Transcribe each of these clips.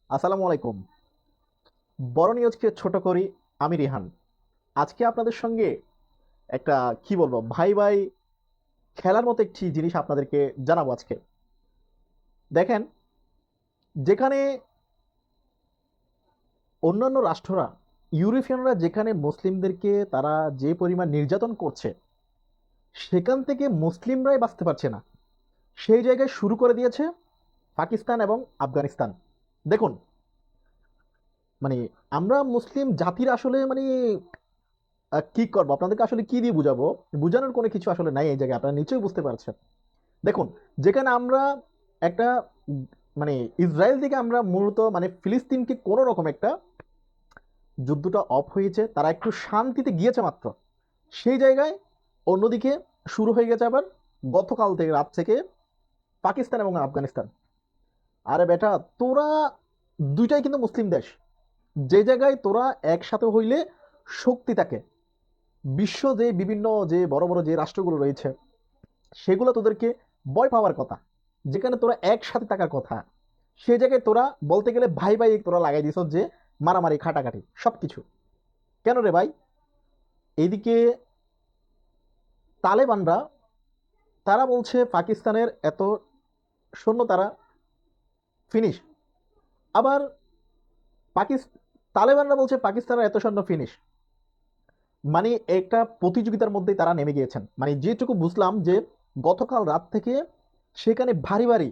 আসসালামু আলাইকুম। বড় নিউজকে ছোট করি, আমি রিহান। আজকে আপনাদের সঙ্গে একটা কি বলবো, ভাই ভাই খেলার মতো একটি জিনিস আপনাদেরকে জানাবো আজকে। দেখেন, যেখানে অন্যান্য রাষ্ট্ররা, ইউরোপিয়ানরা যেখানে মুসলিমদেরকে তারা যে পরিমাণ নির্যাতন করছে, সেখান থেকে মুসলিমরাই বাঁচতে পারছে না, সেই জায়গায় শুরু করে দিয়েছে পাকিস্তান এবং আফগানিস্তান। দেখুন, মানে আমরা মুসলিম জাতির আসলে কি করবো, আপনাদেরকে আসলে কি দিয়ে বুঝাবো? বুঝানোর কোনো কিছু আসলে নাই এই জায়গায়, আপনারা নিশ্চয়ই বুঝতে পারছেন। দেখুন, যেখানে আমরা একটা মানে ইসরায়েল থেকে আমরা মূলত ফিলিস্তিনকে কোনো রকম একটা যুদ্ধটা অফ হয়েছে, তারা একটু শান্তিতে গিয়েছে মাত্র, সেই জায়গায় অন্যদিকে শুরু হয়ে গেছে আবার গতকাল থেকে, রাত থেকে পাকিস্তান এবং আফগানিস্তান। আরে বেটা, তোরা দুইটাই কিন্তু মুসলিম দেশ, যে জায়গায় তোরা একসাথে হইলে শক্তি থাকে। বিশ্ব যে বিভিন্ন যে বড় বড় যে রাষ্ট্রগুলো রয়েছে, সেগুলো তোদেরকে ভয় পাওয়ার কথা, যেখানে তোরা একসাথে থাকার কথা, সে জায়গায় তোরা বলতে গেলে ভাই ভাই তোরা লাগাই দিছ যে মারামারি খাটাখাটি সবকিছু। কেন রে ভাই? এইদিকে তালেবানরা, তারা বলছে পাকিস্তানের এত সৈন্য তারা ফিনিশ। আবার পাকিস্তান, তালেবানরা বলছে পাকিস্তানের এত সৈন্য ফিনিশ। একটা প্রতিযোগিতার মধ্যেই তারা নেমে গিয়েছেন। যেটুকু বুঝলাম যে গতকাল রাত থেকে সেখানে ভারী ভারী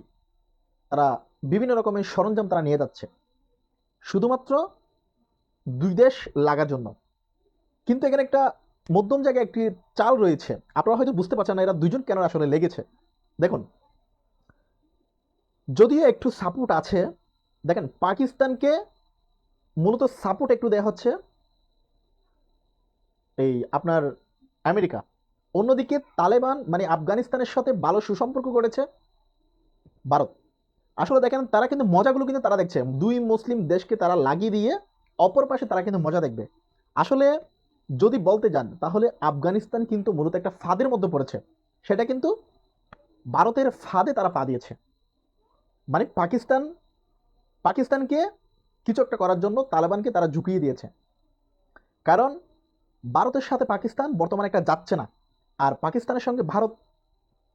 তারা বিভিন্ন রকমের সরঞ্জাম তারা নিয়ে যাচ্ছে, শুধুমাত্র দুই দেশ লাগার জন্য। কিন্তু এখানে একটা মধ্যম জায়গায় একটি চাল রয়েছে, আপনারা হয়তো বুঝতে পারছেন না এরা দুইজন কেন আসলে লেগেছে। দেখুন, যদিও একটু সাপোর্ট আছে, দেখেন পাকিস্তানকে মূলত সাপোর্ট একটু দেয়া হচ্ছে এই আপনার আমেরিকা। অন্যদিকে তালেবান আফগানিস্তানের সাথে ভালো সুসম্পর্ক করেছে ভারত। আসলে দেখেন, তারা কিন্তু মজাগুলো কিন্তু তারা দেখছে, দুই মুসলিম দেশকে তারা লাগিয়ে দিয়ে অপর পাশে তারা কিন্তু মজা দেখবে। আসলে যদি বলতে যান, তাহলে আফগানিস্তান কিন্তু মূলত একটা ফাঁদের মধ্যে পড়েছে, সেটা কিন্তু ভারতের ফাঁদে তারা পা দিয়েছে। পাকিস্তান, পাকিস্তানকে কিছু একটা করার জন্য তালেবানকে তারা ঝুঁকিয়ে দিয়েছে। কারণ ভারতের সাথে পাকিস্তান বর্তমানে একটা যাচ্ছে না, আর পাকিস্তানের সঙ্গে ভারত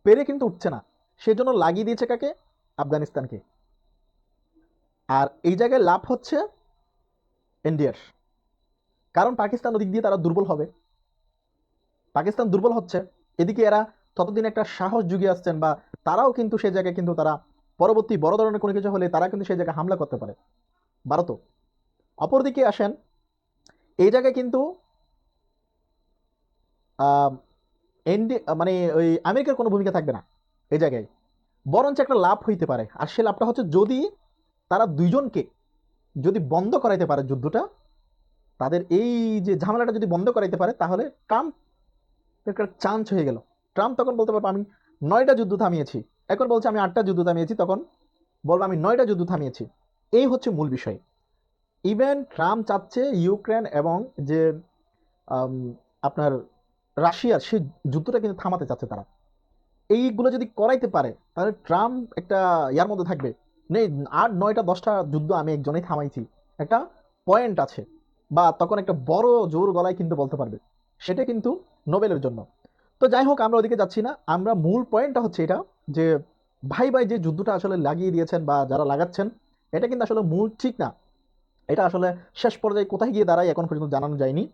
পেরে কিন্তু উঠছে না, সেই জন্য লাগিয়ে দিয়েছে কাকে? আফগানিস্তানকে। আর এই জায়গায় লাভ হচ্ছে ইন্ডিয়ার, কারণ পাকিস্তান ওদিক দিয়ে তারা দুর্বল হবে, পাকিস্তান দুর্বল হচ্ছে, এদিকে এরা ততদিন একটা সাহস জুগিয়ে আসছেন, বা তারাও কিন্তু সেই জায়গায় কিন্তু তারা পরবর্তী বড় ধরনের কোনো কিছু হলে তারা কিন্তু সেই জায়গায় হামলা করতে পারে ভারতও। অপরদিকে আসেন, এই জায়গায় কিন্তু আহ, ওই আমেরিকার কোনো ভূমিকা থাকবে না এই জায়গায়, বরঞ্চ একটা লাভ হইতে পারে। আর সে লাভটা হচ্ছে, যদি তারা দুইজনকে যদি বন্ধ করাইতে পারে যুদ্ধটা, তাদের এই যে ঝামেলাটা যদি বন্ধ করাইতে পারে, তাহলে ট্রাম্প একটা চান্স হয়ে গেল। ট্রাম্প তখন বলতে পারবো আমি 9টা যুদ্ধ থামিয়েছি, এখন বলছে আমি 8টা যুদ্ধ থামিয়েছি, তখন বলবো আমি 9টা যুদ্ধ থামিয়েছি। এই হচ্ছে মূল বিষয়। ইভেন ট্রাম্প চাচ্ছে ইউক্রেন এবং যে আম, আপনার রাশিয়ার সেই যুদ্ধটা কিন্তু থামাতে চাচ্ছে তারা। এইগুলো যদি করাইতে পারে, তাহলে ট্রাম্প একটা ইয়ার মধ্যে থাকবে, নেই 8 9টা 10টা যুদ্ধ আমি একজনেই থামাইছি, একটা পয়েন্ট আছে, বা তখন একটা বড় জোর গলায় কিন্তু বলতে পারবে, সেটা কিন্তু নোবেলের জন্য। তো যাই হোক, আমরা ওদিকে যাচ্ছি না, আমরা মূল পয়েন্টটা হচ্ছে এটা, যে ভাই ভাই যে যুদ্ধটা আসলে লাগিয়ে দিয়েছেন বা যারা লাগাচ্ছেন, এটা কিন্তু আসলে মূল ঠিক না। এটা আসলে শেষ পর্যায়ে কোথায় গিয়ে দাঁড়ায় এখন পর্যন্ত জানানো যায়নি।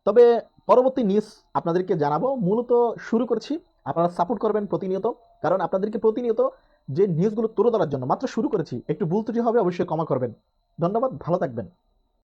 তবে পরবর্তী নিউজ আপনাদেরকে জানাবো। মূলত শুরু করছি, আপনারা সাপোর্ট করবেন প্রতিনিয়ত, কারণ আপনাদেরকে প্রতিনিয়ত যে নিউজগুলো তুলে ধরার জন্য মাত্র শুরু করেছি, একটু ভুল ত্রুটি হবে অবশ্যই ক্ষমা করবেন। ধন্যবাদ, ভালো থাকবেন।